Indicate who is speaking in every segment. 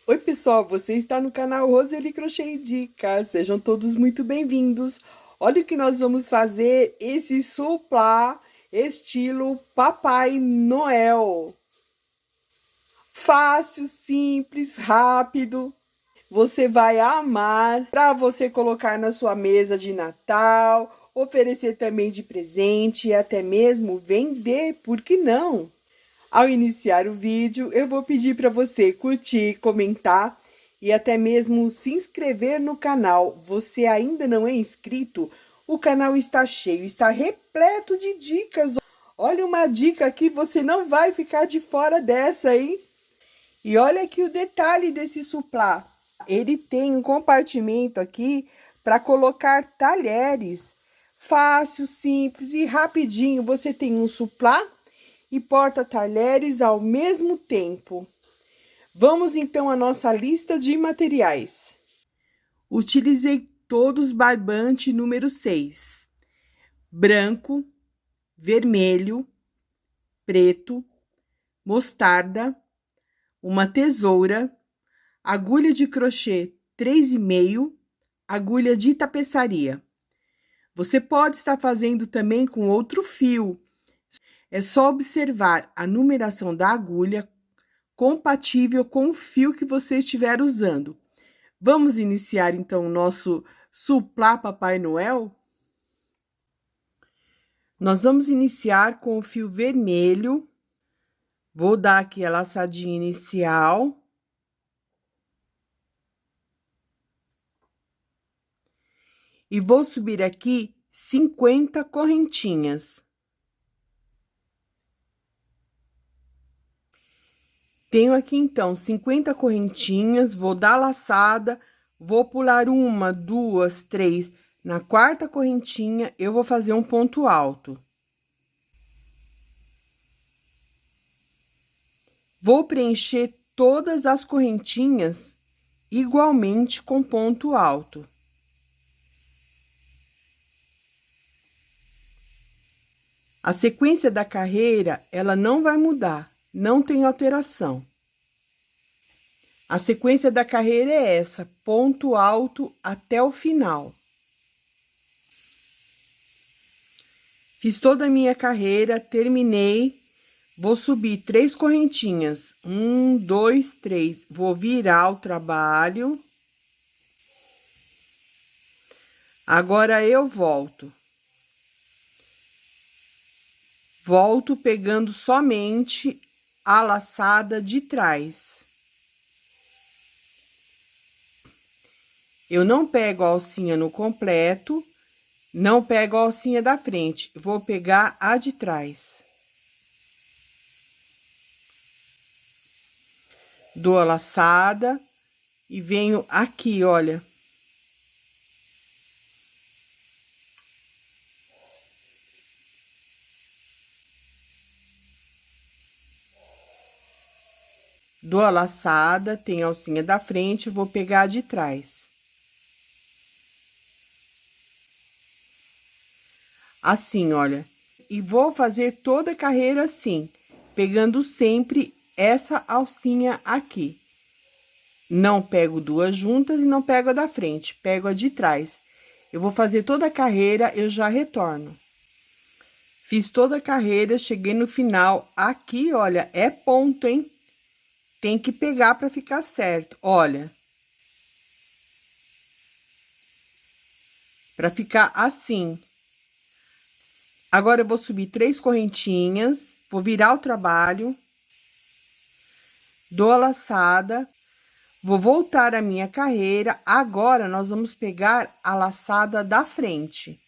Speaker 1: Oi, pessoal, você está no canal Roseli Crochê e Dicas. Sejam todos muito bem-vindos. Olha o que nós vamos fazer, esse suplá estilo Papai Noel. Fácil, simples, rápido. Você vai amar para você colocar na sua mesa de Natal, oferecer também de presente e até mesmo vender, por que não? Ao iniciar o vídeo, eu vou pedir para você curtir, comentar e até mesmo se inscrever no canal. Você ainda não é inscrito? O canal está cheio, está repleto de dicas. Olha uma dica aqui, você não vai ficar de fora dessa, hein? E olha aqui o detalhe desse suplá. Ele tem um compartimento aqui para colocar talheres. Fácil, simples e rapidinho. Você tem um suplá e porta-talheres ao mesmo tempo. Vamos então à nossa lista de materiais. Utilizei todos barbante número 6. Branco, vermelho, preto, mostarda, uma tesoura, agulha de crochê 3,5, agulha de tapeçaria. Você pode estar fazendo também com outro fio. É só observar a numeração da agulha compatível com o fio que você estiver usando. Vamos iniciar então o nosso suplá Papai Noel? Nós vamos iniciar com o fio vermelho. Vou dar aqui a laçadinha inicial. E vou subir aqui 50 correntinhas. Tenho aqui, então, 50 correntinhas, vou dar laçada, vou pular uma, duas, três. Na quarta correntinha, eu vou fazer um ponto alto. Vou preencher todas as correntinhas igualmente com ponto alto. A sequência da carreira, ela não vai mudar, não tem alteração. A sequência da carreira é essa, ponto alto até o final. Fiz toda a minha carreira, terminei. Vou subir 3 correntinhas. 1, 2, 3. Vou virar o trabalho. Agora eu volto. Volto pegando somente a laçada de trás. Eu não pego a alcinha no completo, não pego a alcinha da frente, vou pegar a de trás. Dou a laçada e venho aqui, olha. Dou a laçada, tem a alcinha da frente, vou pegar a de trás. Assim, olha. E vou fazer toda a carreira assim, pegando sempre essa alcinha aqui. Não pego duas juntas e não pego a da frente, pego a de trás. Eu vou fazer toda a carreira, eu já retorno. Fiz toda a carreira, cheguei no final. Aqui, olha, é ponto, hein? Tem que pegar para ficar certo, olha. Para ficar assim. Agora, eu vou subir 3 correntinhas, vou virar o trabalho. Dou a laçada. Vou voltar a minha carreira. Agora, nós vamos pegar a laçada da frente.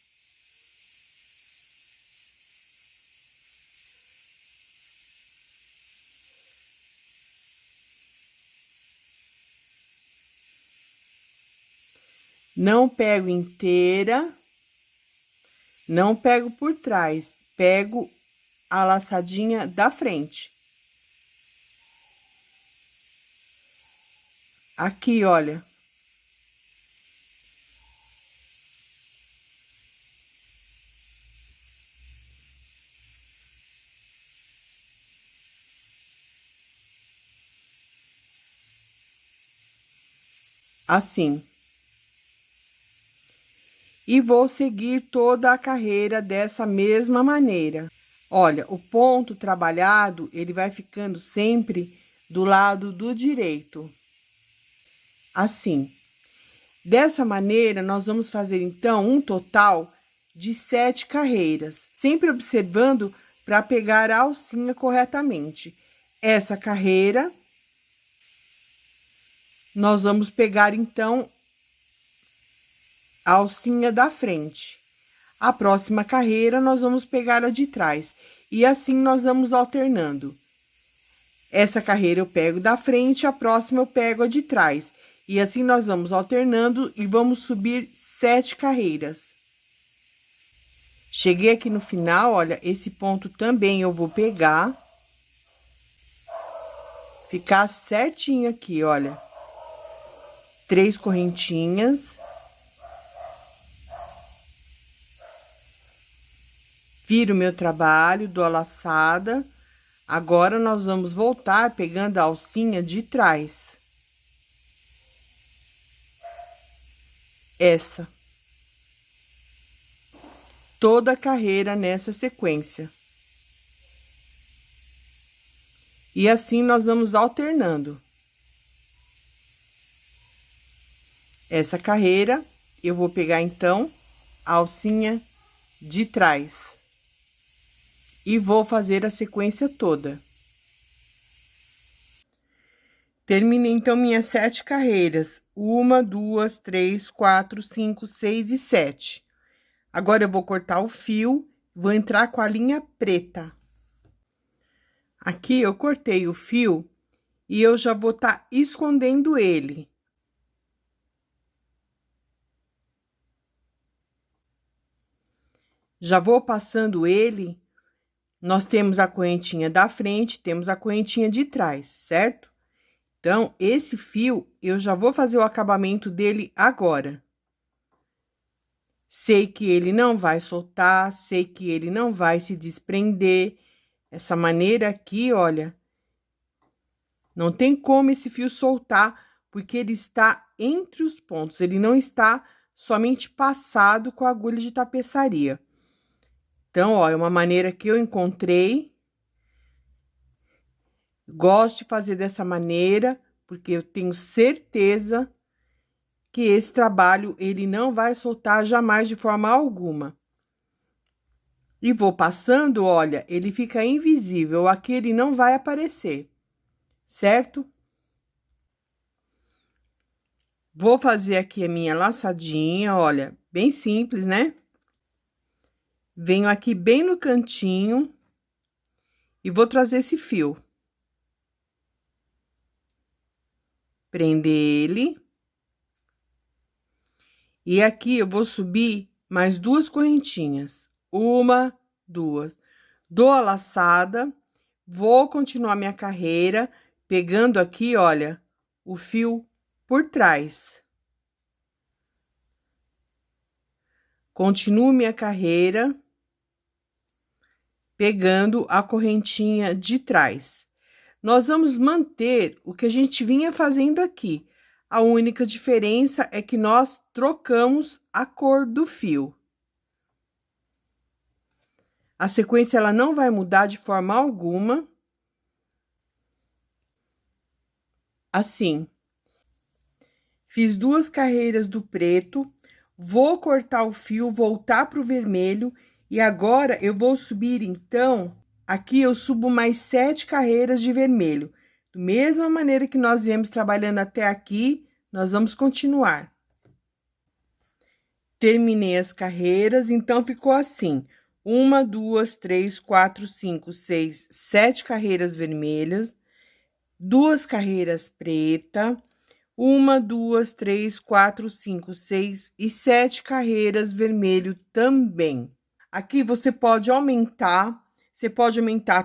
Speaker 1: Não pego inteira, não pego por trás, pego a laçadinha da frente. Aqui, olha. assim. E vou seguir toda a carreira dessa mesma maneira. Olha, o ponto trabalhado, ele vai ficando sempre do lado do direito. Assim. Dessa maneira, nós vamos fazer, então, um total de 7 carreiras, sempre observando para pegar a alcinha corretamente. Essa carreira, nós vamos pegar, então, a alcinha da frente. A próxima carreira, nós vamos pegar a de trás. E assim, nós vamos alternando. Essa carreira eu pego da frente, a próxima eu pego a de trás. E assim, nós vamos alternando e vamos subir 7 carreiras. Cheguei aqui no final, olha, esse ponto também eu vou pegar. Ficar certinho aqui, olha. 3 correntinhas. Viro meu trabalho, dou a laçada. Agora, nós vamos voltar pegando a alcinha de trás. Essa. Toda a carreira nessa sequência. E assim, nós vamos alternando. Essa carreira, eu vou pegar, então, a alcinha de trás. E vou fazer a sequência toda. Terminei, então, minhas 7 carreiras. 1, 2, 3, 4, 5, 6 e 7. Agora, eu vou cortar o fio, vou entrar com a linha preta. Aqui, eu cortei o fio e eu já vou estar escondendo ele. Já vou passando ele. Nós temos a correntinha da frente, temos a correntinha de trás, certo? Então, esse fio, eu já vou fazer o acabamento dele agora. Sei que ele não vai soltar, sei que ele não vai se desprender. Essa maneira aqui, olha, não tem como esse fio soltar, porque ele está entre os pontos, ele não está somente passado com a agulha de tapeçaria. Então, ó, é uma maneira que eu encontrei. Gosto de fazer dessa maneira, porque eu tenho certeza que esse trabalho, ele não vai soltar jamais de forma alguma. E vou passando, olha, ele fica invisível, aqui ele não vai aparecer, certo? Vou fazer aqui a minha laçadinha, olha, bem simples, né? Venho aqui bem no cantinho e vou trazer esse fio. Prender ele. E aqui eu vou subir mais 2 correntinhas. 1, 2. Dou a laçada, vou continuar minha carreira, pegando aqui, olha, o fio por trás. Continuo minha carreira, pegando a correntinha de trás. Nós vamos manter o que a gente vinha fazendo aqui. A única diferença é que nós trocamos a cor do fio. A sequência, ela não vai mudar de forma alguma. Assim. Fiz 2 carreiras do preto, vou cortar o fio, voltar para o vermelho, e agora eu vou subir, então, aqui eu subo mais 7 carreiras de vermelho. Da mesma maneira que nós viemos trabalhando até aqui, nós vamos continuar. Terminei as carreiras, então, ficou assim: 1, 2, 3, 4, 5, 6, 7 carreiras vermelhas, 2 carreiras preta, 1, 2, 3, 4, 5, 6 e 7 carreiras vermelho também. Aqui você pode aumentar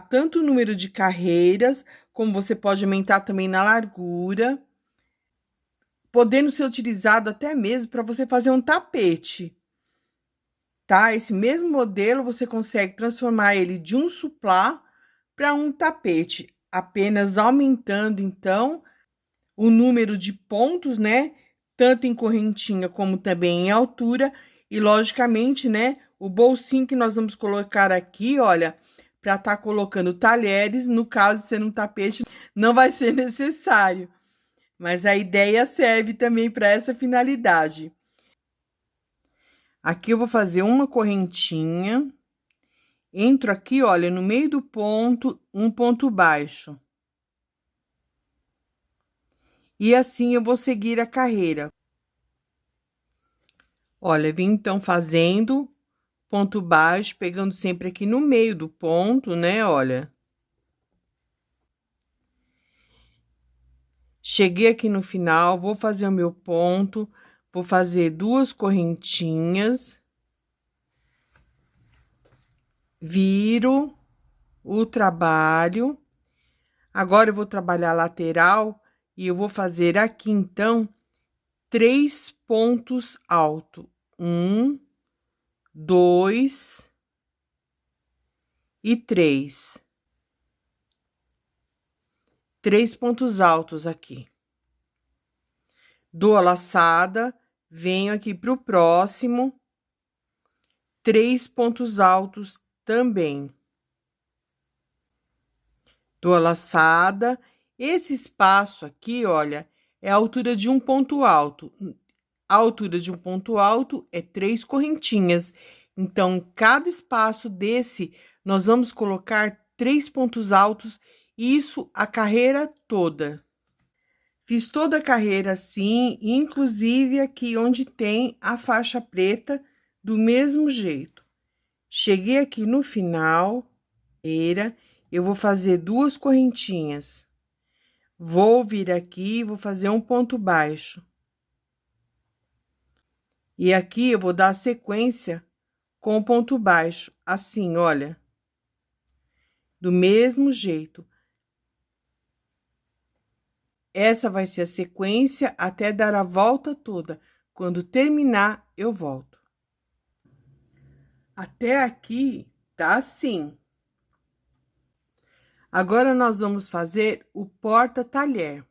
Speaker 1: tanto o número de carreiras, como você pode aumentar também na largura, podendo ser utilizado até mesmo para você fazer um tapete, tá? Esse mesmo modelo, você consegue transformar ele de um suplá para um tapete, apenas aumentando, então, o número de pontos, né? tanto em correntinha como também em altura. E, logicamente, né, o bolsinho que nós vamos colocar aqui, olha, para estar colocando talheres, no caso de ser um tapete, não vai ser necessário. Mas a ideia serve também para essa finalidade. Aqui eu vou fazer uma correntinha. Entro aqui, olha, no meio do ponto, um ponto baixo. E assim eu vou seguir a carreira. Olha, vim então fazendo ponto baixo, pegando sempre aqui no meio do ponto, né? Olha. Cheguei aqui no final, vou fazer o meu ponto, vou fazer 2 correntinhas. Viro o trabalho. Agora eu vou trabalhar a lateral e eu vou fazer aqui, então, 3 pontos altos. 1, 2 e 3. 3 pontos altos aqui. Dou a laçada, venho aqui pro próximo, 3 pontos altos também. Dou a laçada. Esse espaço aqui, olha, é a altura de um ponto alto. A altura de um ponto alto é 3 correntinhas. Então, cada espaço desse, nós vamos colocar 3 pontos altos, isso a carreira toda. Fiz toda a carreira assim, inclusive aqui onde tem a faixa preta, do mesmo jeito. Cheguei aqui no final, eu vou fazer 2 correntinhas. Vou vir aqui, vou fazer um ponto baixo. E aqui eu vou dar sequência com o ponto baixo, assim, olha. Do mesmo jeito. Essa vai ser a sequência até dar a volta toda. Quando terminar, eu volto. Até aqui, tá assim. Agora, nós vamos fazer o porta-talher.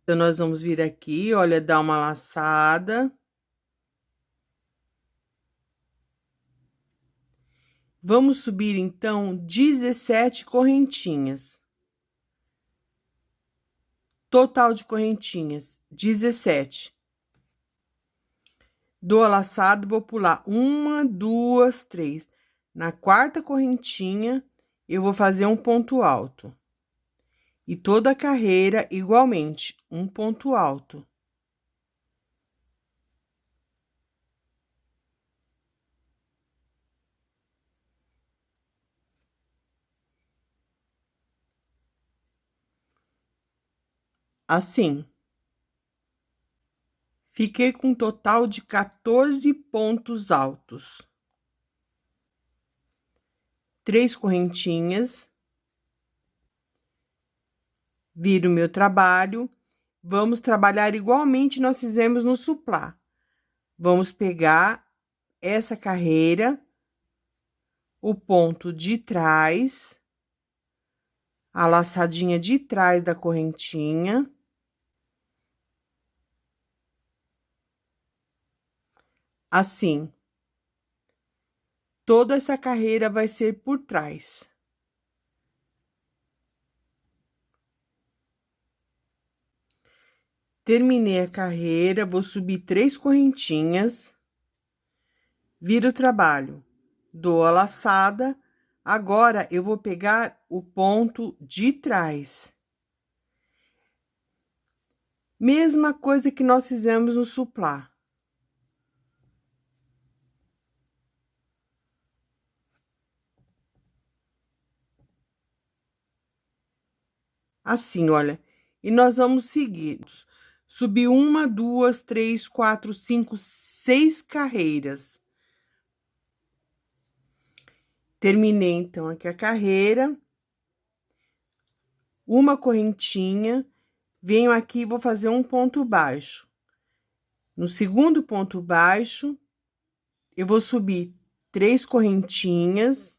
Speaker 1: Então, nós vamos vir aqui, olha, dar uma laçada. Vamos subir, então, 17 correntinhas. Total de correntinhas, 17. Dou a laçada, vou pular 1, 2, 3. Na quarta correntinha, eu vou fazer um ponto alto. E toda a carreira, igualmente, um ponto alto. Assim. Fiquei com um total de 14 pontos altos. 3 correntinhas. Viro o meu trabalho. Vamos trabalhar igualmente nós fizemos no suplá. Vamos pegar essa carreira, o ponto de trás, a laçadinha de trás da correntinha. Assim. Toda essa carreira vai ser por trás. Terminei a carreira, vou subir 3 correntinhas, viro o trabalho, dou a laçada. Agora, eu vou pegar o ponto de trás. Mesma coisa que nós fizemos no suplá. Assim, olha. E nós vamos seguir. Subir 1, 2, 3, 4, 5, 6 carreiras. Terminei, então, aqui a carreira. Uma correntinha. Venho aqui e vou fazer um ponto baixo. No segundo ponto baixo, eu vou subir 3 correntinhas.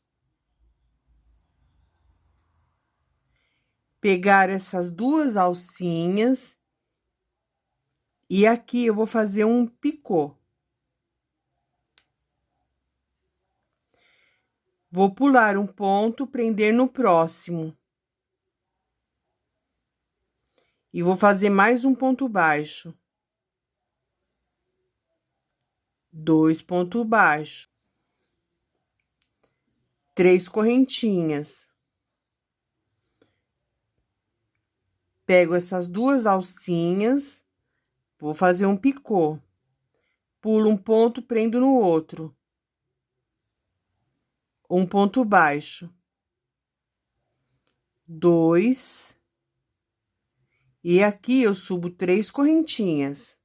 Speaker 1: Pegar essas 2 alcinhas E aqui eu vou fazer um picô. Vou pular um ponto, prender no próximo. E vou fazer mais um ponto baixo. 2 pontos baixos. 3 correntinhas. Pego essas 2 alcinhas, vou fazer um picô. Pulo um ponto, prendo no outro. Um ponto baixo. 2. E aqui eu subo 3 correntinhas.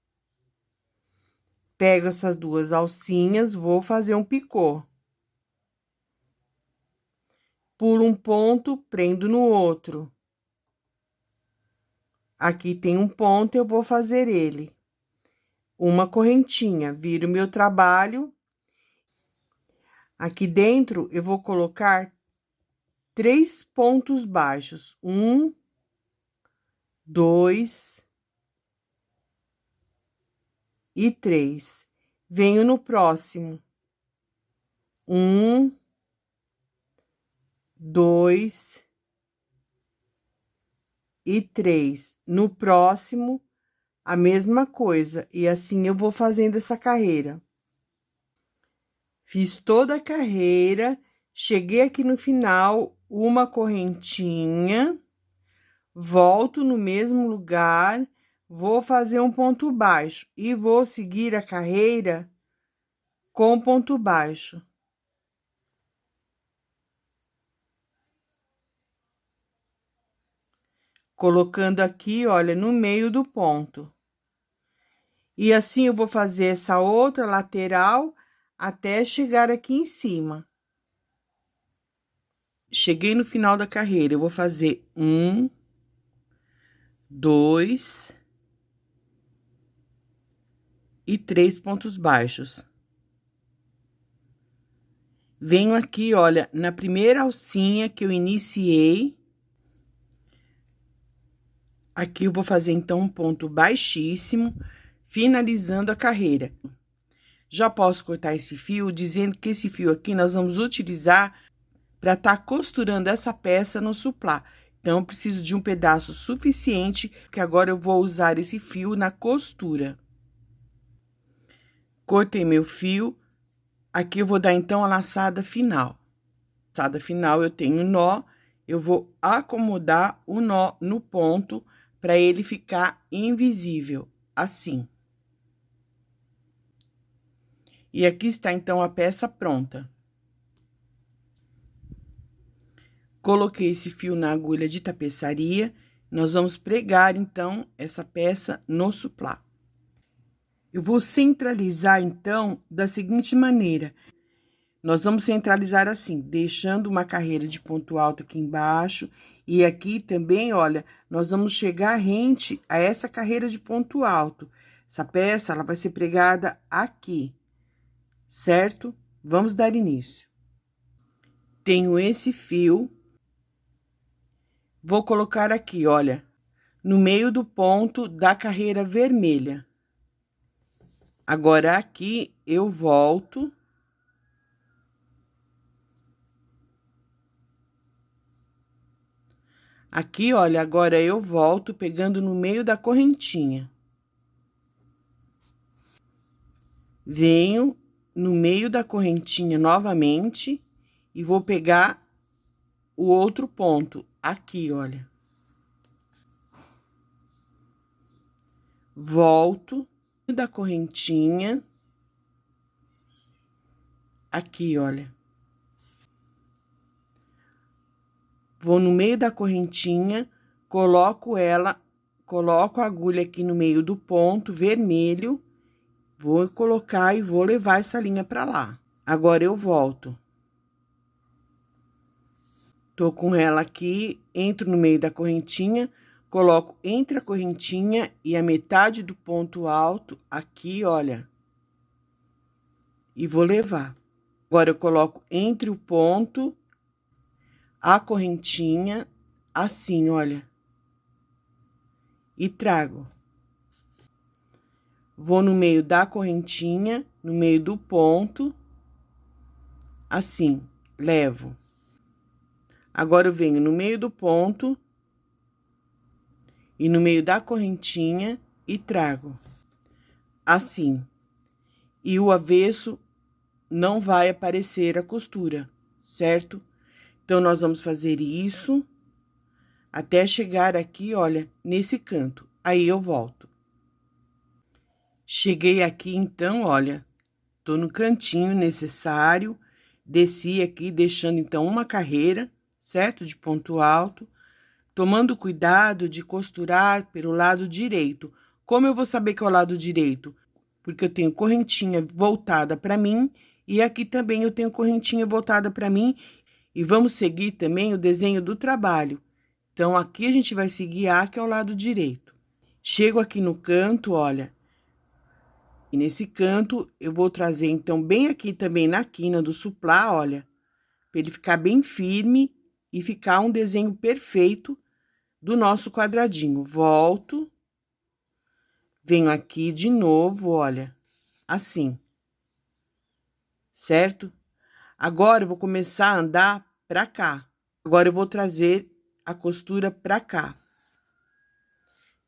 Speaker 1: Pego essas 2 alcinhas, vou fazer um picô. Pulo um ponto, prendo no outro. Aqui tem um ponto, eu vou fazer ele. Uma correntinha, viro meu trabalho. Aqui dentro, eu vou colocar 3 pontos baixos. 1, 2 e 3. Venho no próximo. 1, 2 e 3. No próximo, a mesma coisa. E assim eu vou fazendo essa carreira. Fiz toda a carreira, cheguei aqui no final, uma correntinha, volto no mesmo lugar, vou fazer um ponto baixo e vou seguir a carreira com ponto baixo. Colocando aqui, olha, no meio do ponto. E assim eu vou fazer essa outra lateral até chegar aqui em cima. Cheguei no final da carreira, eu vou fazer 1, 2 e 3 pontos baixos. Venho aqui, olha, na primeira alcinha que eu iniciei. Aqui eu vou fazer, então, um ponto baixíssimo, finalizando a carreira. Já posso cortar esse fio, dizendo que esse fio aqui nós vamos utilizar para estar costurando essa peça no suplá. Então, eu preciso de um pedaço suficiente, que agora eu vou usar esse fio na costura. Cortei meu fio, aqui eu vou dar, então, a laçada final. Laçada final, eu tenho nó, eu vou acomodar o nó no ponto para ele ficar invisível, assim. E aqui está, então, a peça pronta. Coloquei esse fio na agulha de tapeçaria, nós vamos pregar, então, essa peça no suplá. Eu vou centralizar, então, da seguinte maneira. Nós vamos centralizar assim, deixando uma carreira de ponto alto aqui embaixo. E aqui também, olha, nós vamos chegar rente a essa carreira de ponto alto. Essa peça, ela vai ser pregada aqui, certo? Vamos dar início. Tenho esse fio. Vou colocar aqui, olha, no meio do ponto da carreira vermelha. Agora, aqui, eu volto. Aqui, olha, agora eu volto pegando no meio da correntinha. Venho no meio da correntinha novamente e vou pegar o outro ponto aqui, olha. Volto da correntinha aqui, olha. Vou no meio da correntinha, coloco a agulha aqui no meio do ponto vermelho, vou colocar e vou levar essa linha pra lá. Agora, eu volto. Tô com ela aqui, entro no meio da correntinha, coloco entre a correntinha e a metade do ponto alto aqui, olha. E vou levar. Agora, eu coloco entre o ponto, a correntinha, assim, olha. E trago. vou no meio da correntinha, no meio do ponto, assim, levo. Agora, eu venho no meio do ponto e no meio da correntinha e trago, assim. E o avesso não vai aparecer a costura, certo? Então, nós vamos fazer isso até chegar aqui, olha, nesse canto. Aí, eu volto. Cheguei aqui, então, olha, tô no cantinho necessário, desci aqui, deixando, então, uma carreira, certo? De ponto alto, tomando cuidado de costurar pelo lado direito. Como eu vou saber que é o lado direito? Porque eu tenho correntinha voltada para mim e aqui também eu tenho correntinha voltada para mim e vamos seguir também o desenho do trabalho. Então, aqui a gente vai se guiar, que é o lado direito. Chego aqui no canto, olha, e nesse canto eu vou trazer, então, bem aqui também na quina do suplá, olha, para ele ficar bem firme e ficar um desenho perfeito do nosso quadradinho. Volto, venho aqui de novo, olha, assim, certo? Agora, eu vou começar a andar pra cá. Agora, eu vou trazer a costura pra cá.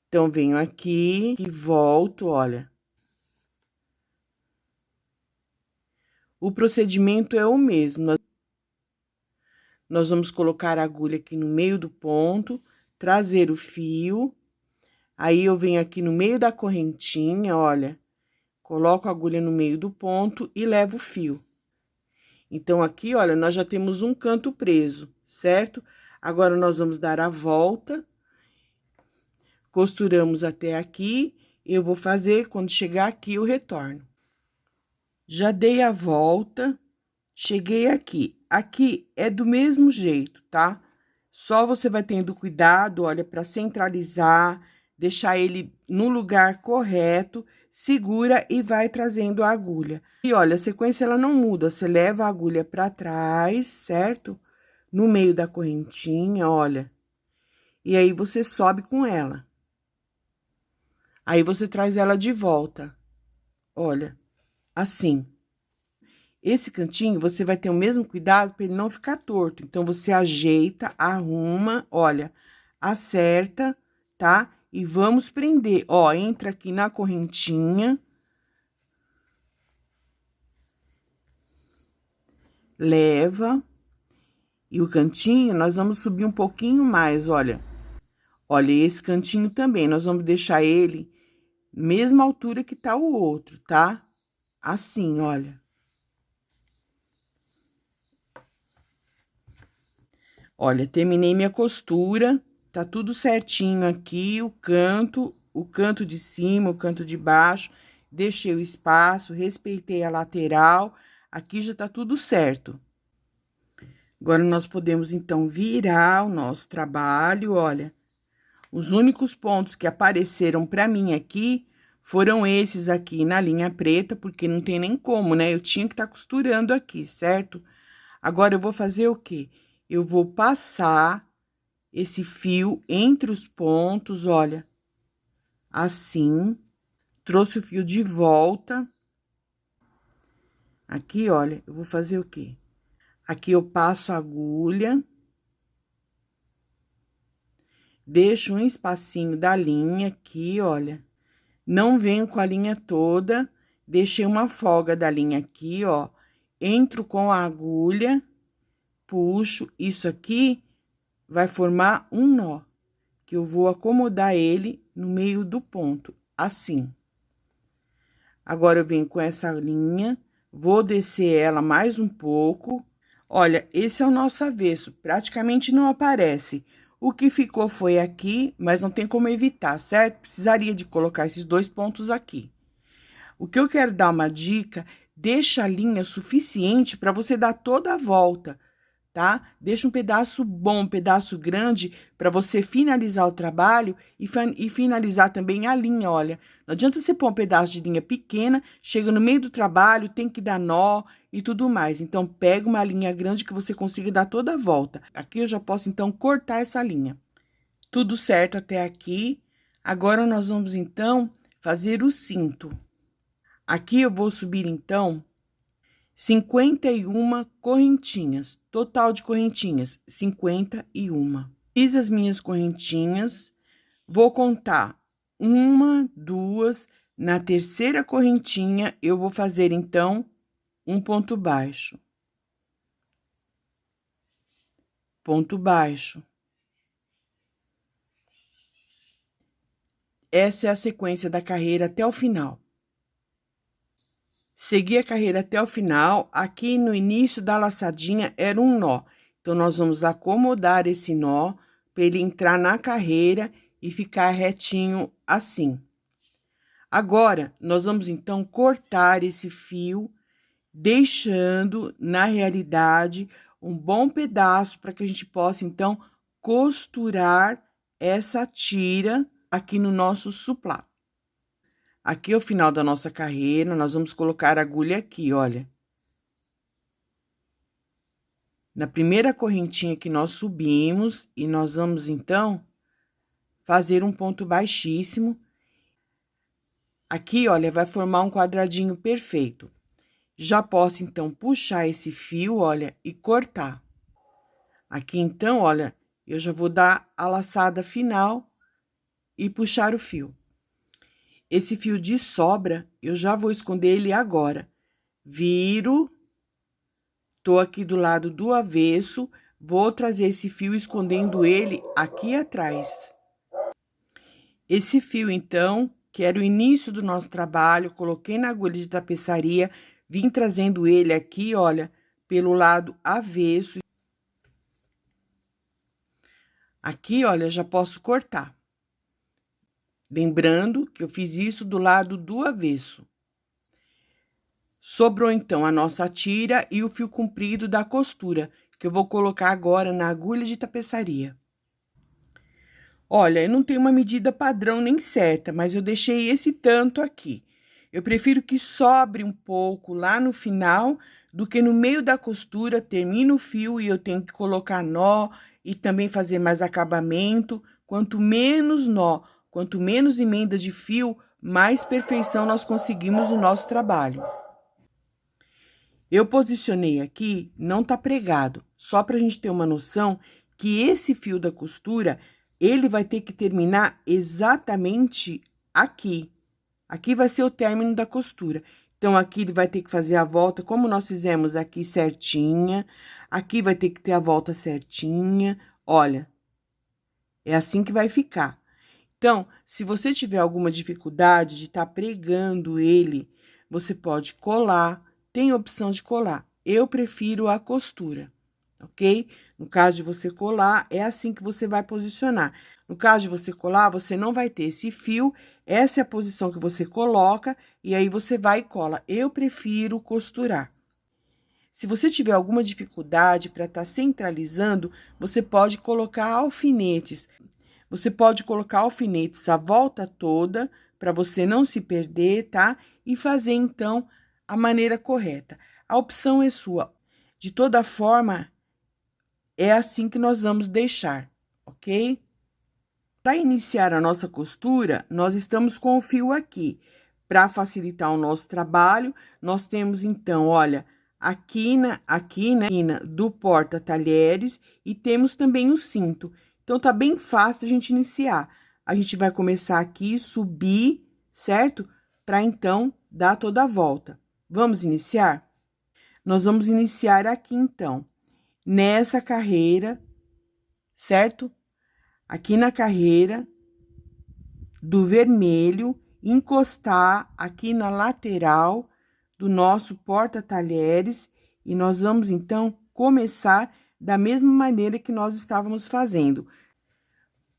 Speaker 1: Então, venho aqui e volto, olha. O procedimento é o mesmo. Nós vamos colocar a agulha aqui no meio do ponto, trazer o fio. Aí, eu venho aqui no meio da correntinha, olha. Coloco a agulha no meio do ponto e levo o fio. Então, aqui, olha, nós já temos um canto preso, certo? Agora, nós vamos dar a volta. Costuramos até aqui. Eu vou fazer, quando chegar aqui, o retorno. Já dei a volta, cheguei aqui. Aqui é do mesmo jeito, tá? Só você vai tendo cuidado, olha, para centralizar, deixar ele no lugar correto, segura e vai trazendo a agulha. E olha, a sequência ela não muda, você leva a agulha para trás, certo? No meio da correntinha, olha. E aí, você sobe com ela. Aí, você traz ela de volta, olha, assim. Esse cantinho, você vai ter o mesmo cuidado para ele não ficar torto. Então, você ajeita, arruma, olha, acerta, tá? E vamos prender, ó, entra aqui na correntinha. Leva. E o cantinho, nós vamos subir um pouquinho mais, olha. Olha, esse cantinho também, nós vamos deixar ele mesma altura que tá o outro, tá? Assim, olha. Olha, terminei minha costura, tá tudo certinho aqui, o canto de cima, o canto de baixo, deixei o espaço, respeitei a lateral, aqui já tá tudo certo. Agora, nós podemos, então, virar o nosso trabalho, olha. Os únicos pontos que apareceram pra mim aqui foram esses aqui na linha preta, porque não tem nem como, né? Eu tinha que estar costurando aqui, certo? Agora, eu vou fazer o quê? Eu vou passar esse fio entre os pontos, olha, assim. Trouxe o fio de volta. Aqui, olha, eu vou fazer o quê? Aqui eu passo a agulha. Deixo um espacinho da linha aqui, olha. Não venho com a linha toda, deixei uma folga da linha aqui, ó. Entro com a agulha, puxo, isso aqui vai formar um nó, que eu vou acomodar ele no meio do ponto, assim. Agora, eu venho com essa linha, vou descer ela mais um pouco. Olha, esse é o nosso avesso, praticamente não aparece. O que ficou foi aqui, mas não tem como evitar, certo? Precisaria de colocar esses dois pontos aqui. O que eu quero dar uma dica, deixa a linha suficiente para você dar toda a volta, tá? Deixa um pedaço bom, um pedaço grande, para você finalizar o trabalho e finalizar também a linha, olha. Não adianta você pôr um pedaço de linha pequena, chega no meio do trabalho, tem que dar nó e tudo mais. Então, pega uma linha grande que você consiga dar toda a volta. Aqui eu já posso, então, cortar essa linha. Tudo certo até aqui. Agora, nós vamos, então, fazer o cinto. Aqui eu vou subir, então, 51 correntinhas. Total de correntinhas, 51. Fiz as minhas correntinhas, vou contar 1, 2, na terceira correntinha, eu vou fazer, então, um ponto baixo. Ponto baixo. Essa é a sequência da carreira até o final. Segui a carreira até o final, aqui no início da laçadinha era um nó. Então, nós vamos acomodar esse nó para ele entrar na carreira e ficar retinho assim. Agora, nós vamos, então, cortar esse fio, deixando, na realidade, um bom pedaço para que a gente possa, então, costurar essa tira aqui no nosso suplá. Aqui é o final da nossa carreira, nós vamos colocar a agulha aqui, olha. Na primeira correntinha que nós subimos, e nós vamos, então, fazer um ponto baixíssimo. Aqui, olha, vai formar um quadradinho perfeito. Já posso, então, puxar esse fio, olha, e cortar. Aqui, então, olha, eu já vou dar a laçada final e puxar o fio. Esse fio de sobra, eu já vou esconder ele agora. Viro, tô aqui do lado do avesso, vou trazer esse fio escondendo ele aqui atrás. Esse fio, então, que era o início do nosso trabalho, coloquei na agulha de tapeçaria, vim trazendo ele aqui, olha, pelo lado avesso. Aqui, olha, já posso cortar. Lembrando que eu fiz isso do lado do avesso. Sobrou, então, a nossa tira e o fio comprido da costura, que eu vou colocar agora na agulha de tapeçaria. Olha, eu não tenho uma medida padrão nem certa, mas eu deixei esse tanto aqui. Eu prefiro que sobre um pouco lá no final, do que no meio da costura, termina o fio e eu tenho que colocar nó e também fazer mais acabamento. Quanto menos nó, quanto menos emenda de fio, mais perfeição nós conseguimos no nosso trabalho. Eu posicionei aqui, não tá pregado, só pra gente ter uma noção que esse fio da costura, ele vai ter que terminar exatamente aqui. Aqui vai ser o término da costura. Então, aqui ele vai ter que fazer a volta, como nós fizemos aqui certinha. Aqui vai ter que ter a volta certinha. Olha, é assim que vai ficar. Então, se você tiver alguma dificuldade de estar pregando ele, você pode colar, tem opção de colar. Eu prefiro a costura, ok? No caso de você colar, é assim que você vai posicionar. No caso de você colar, você não vai ter esse fio, essa é a posição que você coloca, e aí você vai e cola. Eu prefiro costurar. Se você tiver alguma dificuldade para estar centralizando, você pode colocar alfinetes. Você pode colocar alfinetes a volta toda, para você não se perder, tá? E fazer, então, a maneira correta. A opção é sua. De toda forma, é assim que nós vamos deixar, ok? Para iniciar a nossa costura, nós estamos com o fio aqui. Para facilitar o nosso trabalho, nós temos, então, olha, a quina do porta-talheres e temos também o cinto. Então, tá bem fácil a gente iniciar. A gente vai começar aqui, subir, certo? Para, então, dar toda a volta. Vamos iniciar? Nós vamos iniciar aqui, então, nessa carreira, certo? Aqui na carreira do vermelho, encostar aqui na lateral do nosso porta-talheres e nós vamos, então, começar da mesma maneira que nós estávamos fazendo.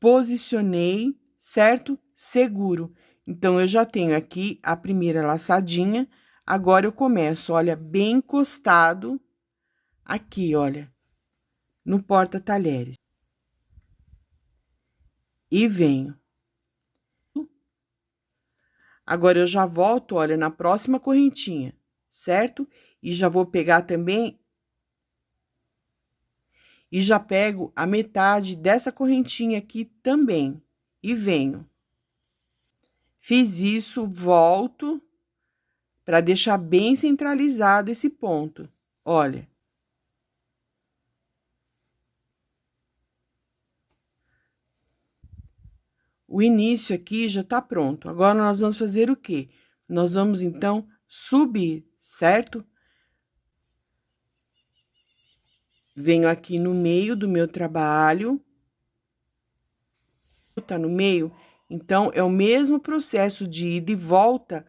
Speaker 1: Posicionei, certo? Seguro. Então, eu já tenho aqui a primeira laçadinha, agora eu começo, olha, bem encostado aqui, olha, no porta-talheres. E venho. Agora, eu já volto, olha, na próxima correntinha, certo? E já vou pegar também... E já pego a metade dessa correntinha aqui também. E venho. Fiz isso, volto para deixar bem centralizado esse ponto. Olha. O início aqui já tá pronto. Agora, nós vamos fazer o quê? Nós vamos, então, subir, certo? Venho aqui no meio do meu trabalho. Tá no meio? Então, é o mesmo processo de ida e volta.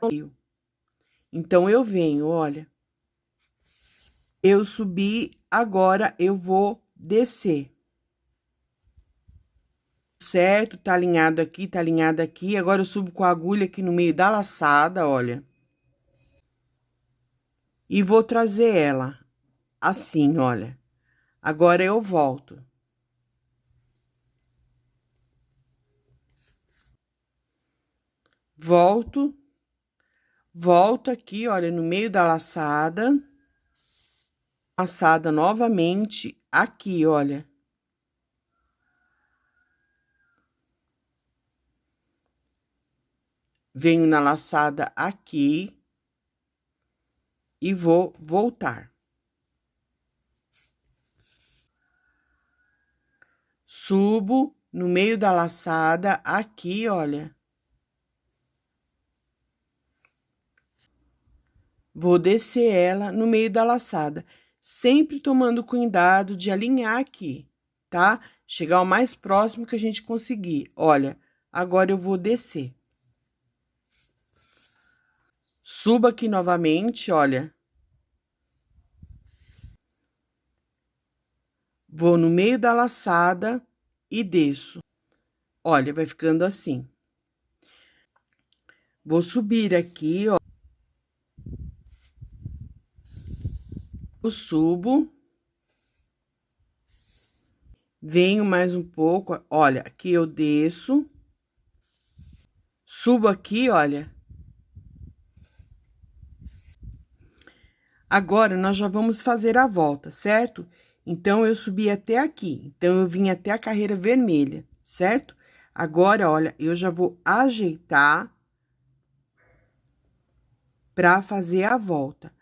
Speaker 1: Então, eu venho, olha. Eu subi, agora eu vou descer. Certo? Tá alinhado aqui, tá alinhado aqui. Agora, eu subo com a agulha aqui no meio da laçada, olha. E vou trazer ela assim, olha. Agora, eu volto. Volto aqui, olha, no meio da laçada. Laçada novamente aqui, olha. Venho na laçada aqui. E vou voltar. Subo no meio da laçada aqui, olha. Vou descer ela no meio da laçada, sempre tomando cuidado de alinhar aqui, tá? Chegar o mais próximo que a gente conseguir. Olha, agora eu vou descer. Subo aqui novamente, olha. Vou no meio da laçada e desço. Olha, vai ficando assim. Vou subir aqui, ó. Eu subo. Venho mais um pouco, olha, aqui eu desço. Subo aqui, olha. Agora, nós já vamos fazer a volta, certo? Então, eu subi até aqui. Então, eu vim até a carreira vermelha, certo? Agora, olha, eu já vou ajeitar para fazer a volta.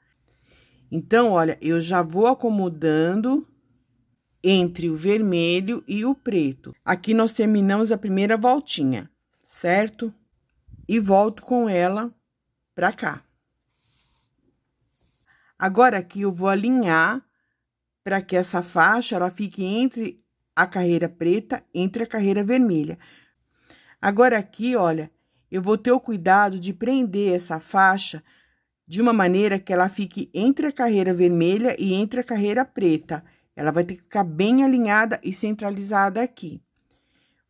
Speaker 1: Então, olha, eu já vou acomodando entre o vermelho e o preto. Aqui nós terminamos a primeira voltinha, certo? E volto com ela pra cá. Agora, aqui eu vou alinhar para que essa faixa, ela fique entre a carreira preta, entre a carreira vermelha. Agora, aqui, olha, eu vou ter o cuidado de prender essa faixa de uma maneira que ela fique entre a carreira vermelha e entre a carreira preta. Ela vai ter que ficar bem alinhada e centralizada aqui.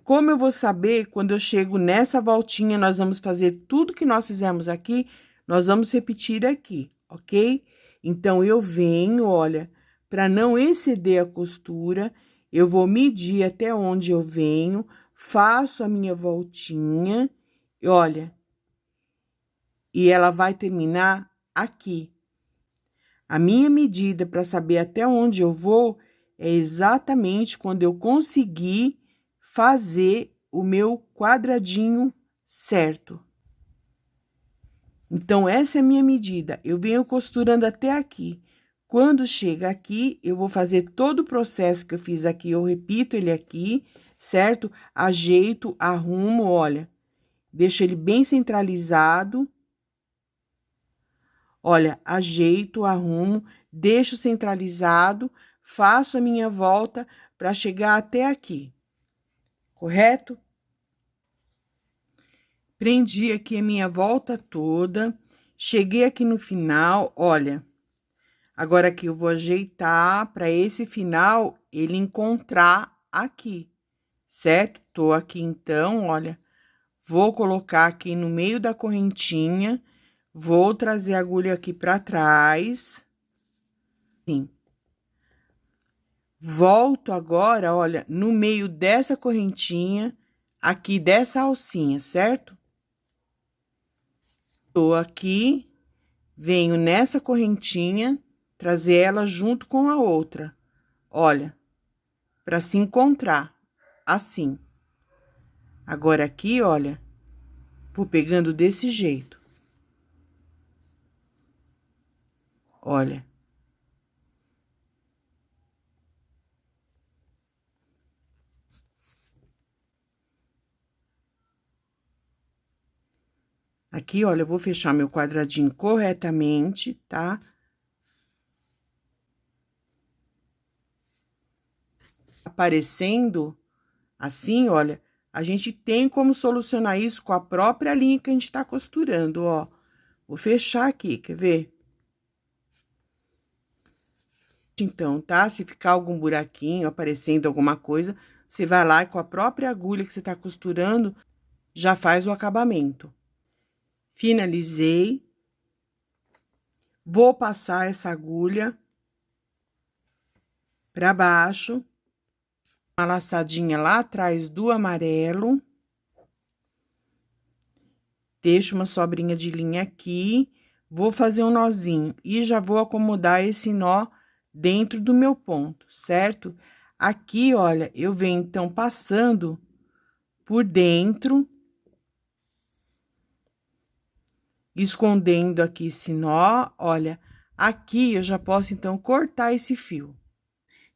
Speaker 1: Como eu vou saber, quando eu chego nessa voltinha, nós vamos fazer tudo que nós fizemos aqui, nós vamos repetir aqui, ok? Então, eu venho, olha, para não exceder a costura, eu vou medir até onde eu venho, faço a minha voltinha, e olha, e ela vai terminar aqui. A minha medida para saber até onde eu vou é exatamente quando eu conseguir fazer o meu quadradinho certo. Então, essa é a minha medida. Eu venho costurando até aqui. Quando chega aqui, eu vou fazer todo o processo que eu fiz aqui, eu repito ele aqui, certo? Ajeito, arrumo, olha, deixo ele bem centralizado. Olha, ajeito, arrumo, deixo centralizado, faço a minha volta para chegar até aqui, correto? Prendi aqui a minha volta toda, cheguei aqui no final, olha. Agora, aqui eu vou ajeitar para esse final ele encontrar aqui, certo? Tô aqui, então, olha, vou colocar aqui no meio da correntinha, vou trazer a agulha aqui para trás. Sim. Volto agora, olha, no meio dessa correntinha, aqui dessa alcinha, certo? Tô aqui, venho nessa correntinha, trazer ela junto com a outra. Olha, para se encontrar, assim. Agora, aqui, olha, Vou pegando desse jeito. Olha. Aqui, olha, eu vou fechar meu quadradinho corretamente, tá? Aparecendo assim, olha, a gente tem como solucionar isso com a própria linha que a gente tá costurando, ó. Vou fechar aqui, quer ver? Então, tá? Se ficar algum buraquinho, aparecendo alguma coisa, você vai lá e com a própria agulha que você tá costurando, já faz o acabamento. Finalizei. Vou passar essa agulha pra baixo, uma laçadinha lá atrás do amarelo. Deixo uma sobrinha de linha aqui, vou fazer um nozinho e já vou acomodar esse nó dentro do meu ponto, certo? Aqui, olha, eu venho então passando por dentro, escondendo aqui esse nó, olha, aqui eu já posso então cortar esse fio.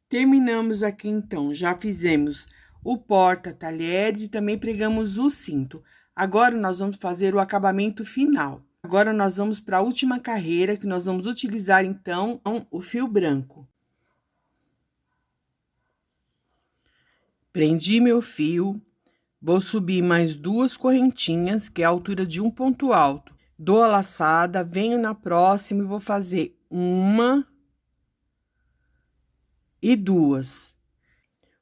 Speaker 1: Terminamos aqui então, já fizemos o porta-talheres e também pregamos o cinto. Agora, nós vamos fazer o acabamento final. Agora, nós vamos para a última carreira, que nós vamos utilizar, então, o fio branco. Prendi meu fio, vou subir mais 2 correntinhas, que é a altura de um ponto alto. Dou a laçada, venho na próxima e vou fazer 1 e 2.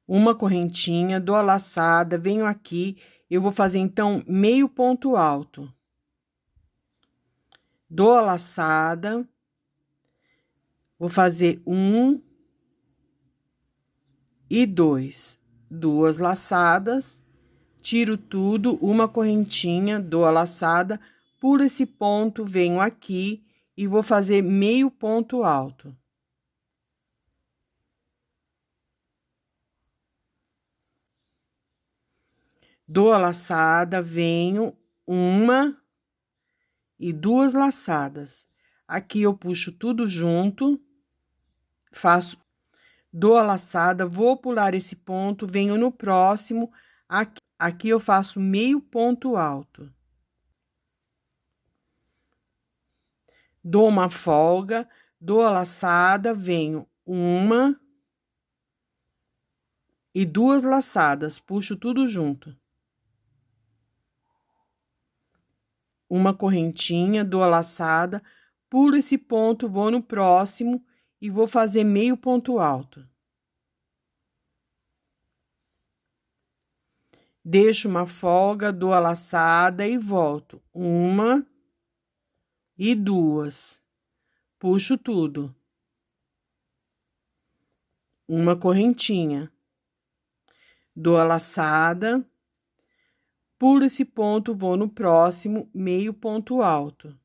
Speaker 1: Uma correntinha, dou a laçada, venho aqui, eu vou fazer, então, meio ponto alto. Dou a laçada, vou fazer 1 e 2. 2 laçadas, tiro tudo, uma correntinha, dou a laçada, pulo esse ponto, venho aqui e vou fazer meio ponto alto. Dou a laçada, venho 1 e 2 laçadas. Aqui eu puxo tudo junto, faço, dou a laçada, vou pular esse ponto, venho no próximo, aqui eu faço meio ponto alto. Dou uma folga, dou a laçada, venho 1 e 2 laçadas, puxo tudo junto. Uma correntinha, dou a laçada, pulo esse ponto, vou no próximo e vou fazer meio ponto alto. Deixo uma folga, dou a laçada e volto. 1 e 2. Puxo tudo. Uma correntinha. Dou a laçada, pulo esse ponto, vou no próximo, meio ponto alto.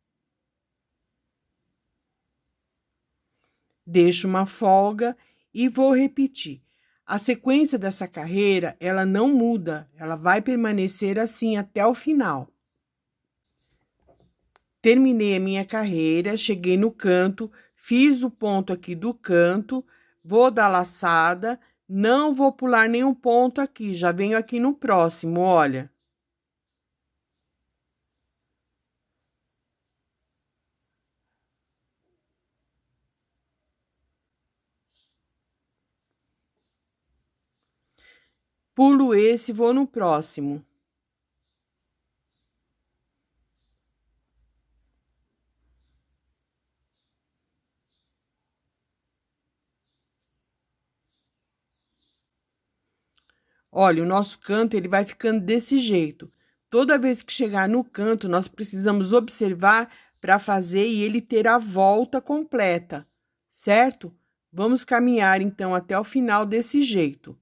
Speaker 1: Deixo uma folga e vou repetir. A sequência dessa carreira, ela não muda, ela vai permanecer assim até o final. Terminei a minha carreira, cheguei no canto, fiz o ponto aqui do canto, vou dar laçada, não vou pular nenhum ponto aqui, já venho aqui no próximo, olha. Pulo esse, vou no próximo. Olha, o nosso canto, ele vai ficando desse jeito. Toda vez que chegar no canto, nós precisamos observar para fazer e ele ter a volta completa, certo? Vamos caminhar, então, até o final desse jeito.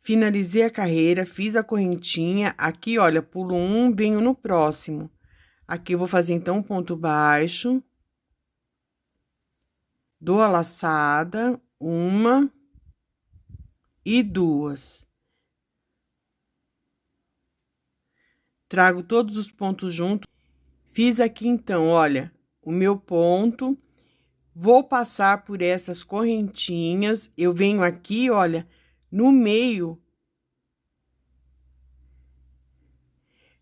Speaker 1: Finalizei a carreira, fiz a correntinha, aqui, olha, pulo um, venho no próximo. Aqui eu vou fazer, então, um ponto baixo. Dou a laçada, 1 e 2. trago todos os pontos juntos. Fiz aqui, então, olha, o meu ponto. Vou passar por essas correntinhas. Eu venho aqui, olha, no meio.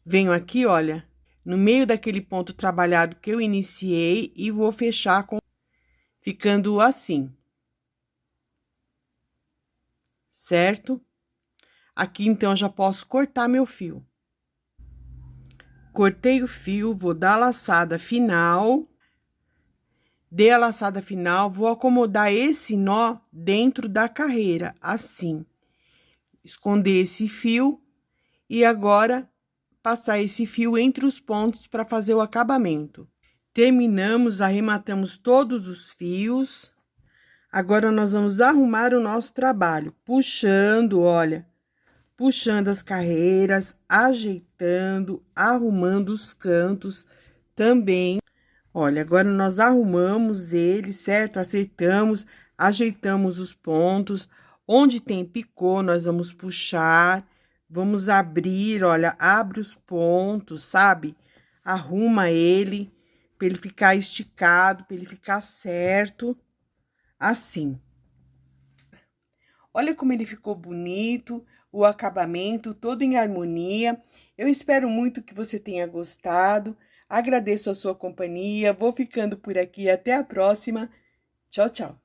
Speaker 1: Venho aqui, olha, no meio daquele ponto trabalhado que eu iniciei e vou fechar com... ficando assim. Certo? Aqui, então, eu já posso cortar meu fio. Cortei o fio, vou dar a laçada final. Dei a laçada final, vou acomodar esse nó dentro da carreira, assim. Esconder esse fio e agora passar esse fio entre os pontos para fazer o acabamento. Terminamos, arrematamos todos os fios. Agora, nós vamos arrumar o nosso trabalho, puxando, olha, puxando as carreiras, ajeitando, arrumando os cantos também. Olha, agora nós arrumamos ele, certo? Acertamos, ajeitamos os pontos. Onde tem picô, nós vamos puxar, vamos abrir, olha, abre os pontos, sabe? Arruma ele, para ele ficar esticado, para ele ficar certo, assim. Olha como ele ficou bonito, o acabamento todo em harmonia. Eu espero muito que você tenha gostado. Agradeço a sua companhia. Vou ficando por aqui. Até a próxima. Tchau, tchau.